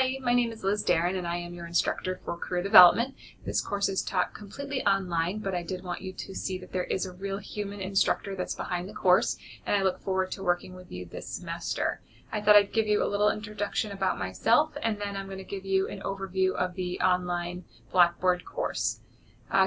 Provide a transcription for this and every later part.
Hi, my name is Liz Darren and I am your instructor for career development. This course is taught completely online, but I did want you to see that there is a real human instructor that's behind the course, and I look forward to working with you this semester. I thought I'd give you a little introduction about myself, and then I'm going to give you an overview of the online Blackboard course.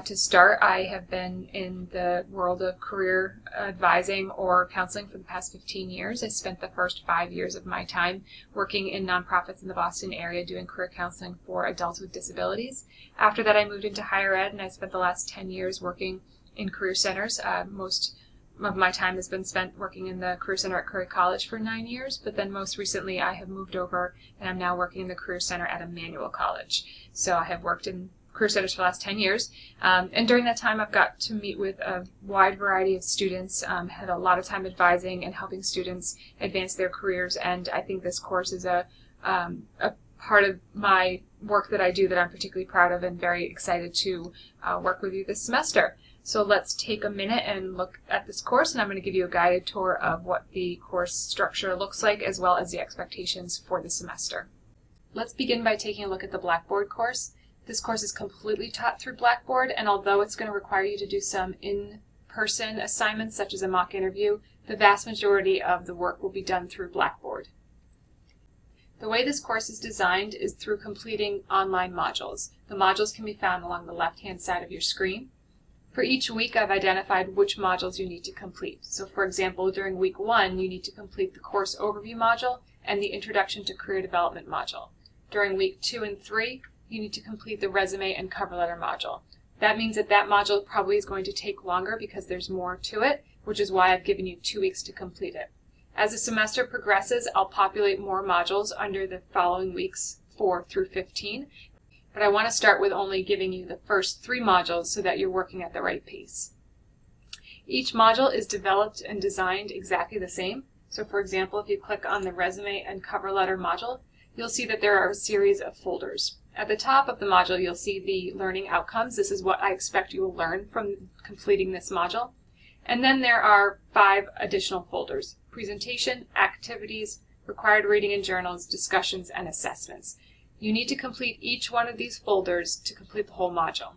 To start, I have been in the world of career advising or counseling for the past 15 years. I spent the first 5 years of my time working in nonprofits in the Boston area doing career counseling for adults with disabilities. After that, I moved into higher ed, and I spent the last 10 years working in career centers. Most of my time has been spent working in the Career Center at Curry College for 9 years, but then most recently I have moved over and I'm now working in the Career Center at Emmanuel College. So I have worked in career centers for the last 10 years. And during that time, I've got to meet with a wide variety of students, had a lot of time advising and helping students advance their careers. And I think this course is a part of my work that I do that I'm particularly proud of and very excited to work with you this semester. So let's take a minute and look at this course, and I'm going to give you a guided tour of what the course structure looks like as well as the expectations for the semester. Let's begin by taking a look at the Blackboard course. This course is completely taught through Blackboard, and although it's going to require you to do some in-person assignments such as a mock interview, the vast majority of the work will be done through Blackboard. The way this course is designed is through completing online modules. The modules can be found along the left-hand side of your screen. For each week, I've identified which modules you need to complete. So for example, during week 1, you need to complete the course overview module and the introduction to career development module. During week 2 and 3, you need to complete the resume and cover letter module. That means that module probably is going to take longer because there's more to it, which is why I've given you 2 weeks to complete it. As the semester progresses, I'll populate more modules under the following weeks 4 through 15, but I want to start with only giving you the first 3 modules so that you're working at the right pace. Each module is developed and designed exactly the same. So for example, if you click on the resume and cover letter module, you'll see that there are a series of folders. At the top of the module, you'll see the learning outcomes. This is what I expect you will learn from completing this module. And then there are 5 additional folders: presentation, activities, required reading and journals, discussions, and assessments. You need to complete each one of these folders to complete the whole module.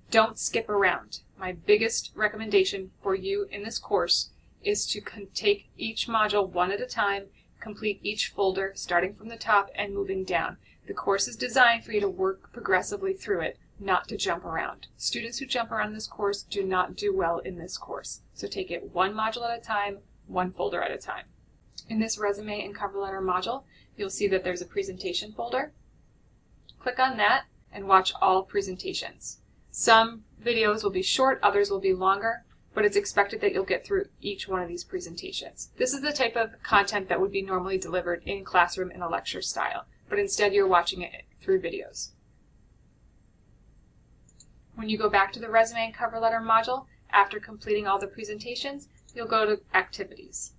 Don't skip around. My biggest recommendation for you in this course is to take each module one at a time, complete each folder starting from the top and moving down. The course is designed for you to work progressively through it, not to jump around. Students who jump around this course do not do well in this course. So take it one module at a time, one folder at a time. In this resume and cover letter module, you'll see that there's a presentation folder. Click on that and watch all presentations. Some videos will be short, others will be longer, but it's expected that you'll get through each one of these presentations. This is the type of content that would be normally delivered in classroom in a lecture style, but instead you're watching it through videos. When you go back to the resume and cover letter module, after completing all the presentations, you'll go to activities.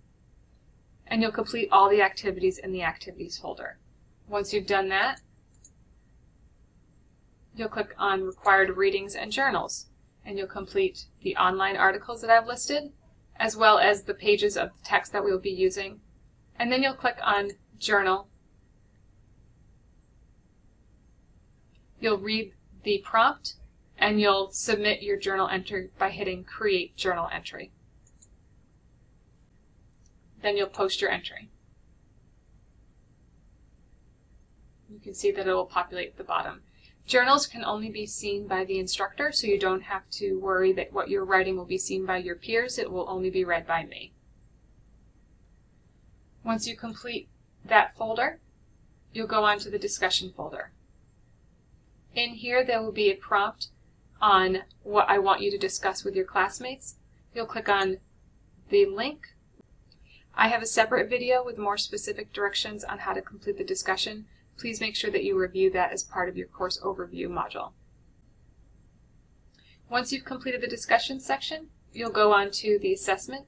And you'll complete all the activities in the activities folder. Once you've done that, you'll click on required readings and journals, and you'll complete the online articles that I've listed, as well as the pages of the text that we'll be using. And then you'll click on journal. You'll read the prompt, and you'll submit your journal entry by hitting Create Journal Entry. Then you'll post your entry. You can see that it will populate at the bottom. Journals can only be seen by the instructor, so you don't have to worry that what you're writing will be seen by your peers. It will only be read by me. Once you complete that folder, you'll go on to the discussion folder. In here, there will be a prompt on what I want you to discuss with your classmates. You'll click on the link. I have a separate video with more specific directions on how to complete the discussion. Please make sure that you review that as part of your course overview module. Once you've completed the discussion section, you'll go on to the assessment.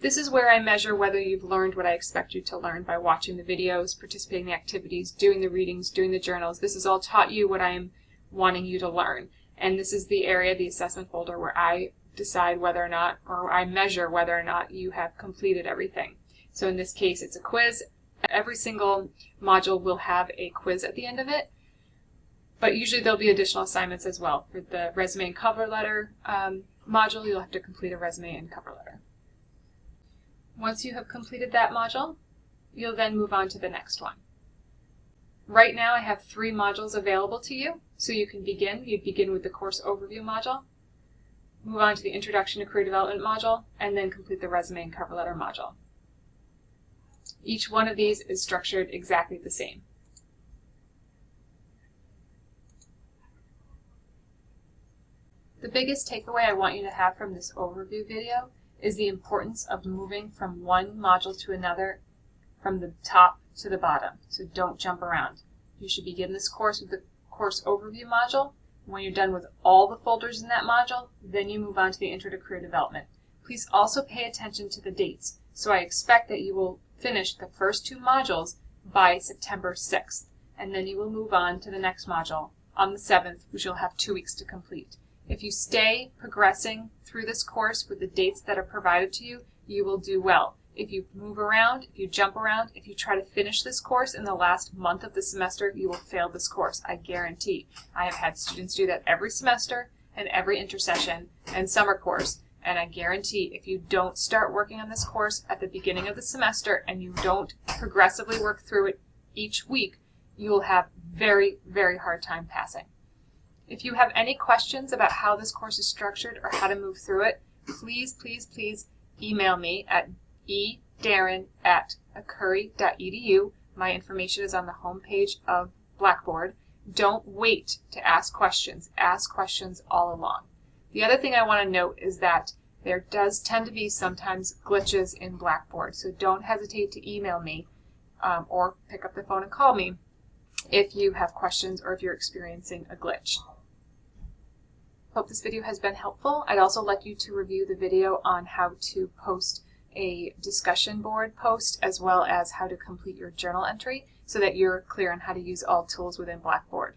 This is where I measure whether you've learned what I expect you to learn by watching the videos, participating in the activities, doing the readings, doing the journals. This has all taught you what I am wanting you to learn. And this is the area, the assessment folder, where I decide whether or not, or I measure whether or not you have completed everything. So in this case, it's a quiz Every single module will have a quiz at the end of it, but usually there'll be additional assignments as well. For the resume and cover letter module, you'll have to complete a resume and cover letter. Once you have completed that module, you'll then move on to the next one. Right now I have 3 modules available to you, so you can begin. You'd begin with the course overview module, move on to the Introduction to Career Development module, and then complete the resume and cover letter module. Each one of these is structured exactly the same. The biggest takeaway I want you to have from this overview video is the importance of moving from one module to another from the top to the bottom. So don't jump around. You should begin this course with the course overview module. When you're done with all the folders in that module, then you move on to the Intro to Career Development. Please also pay attention to the dates. So I expect that you will finish the first 2 modules by September 6th, and then you will move on to the next module on the 7th, which you'll have 2 weeks to complete. If you stay progressing through this course with the dates that are provided to you, you will do well. If you move around, if you jump around, if you try to finish this course in the last month of the semester, you will fail this course, I guarantee. I have had students do that every semester and every intersession and summer course, and I guarantee if you don't start working on this course at the beginning of the semester and you don't progressively work through it each week, you will have very, very hard time passing. If you have any questions about how this course is structured or how to move through it, please, please, please email me at edarren@accurry.edu. My information is on the home page of Blackboard. Don't wait to ask questions. Ask questions all along. The other thing I want to note is that there does tend to be sometimes glitches in Blackboard, so don't hesitate to email me or pick up the phone and call me if you have questions or if you're experiencing a glitch. Hope this video has been helpful. I'd also like you to review the video on how to post a discussion board post as well as how to complete your journal entry so that you're clear on how to use all tools within Blackboard.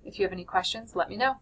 If you have any questions, let me know.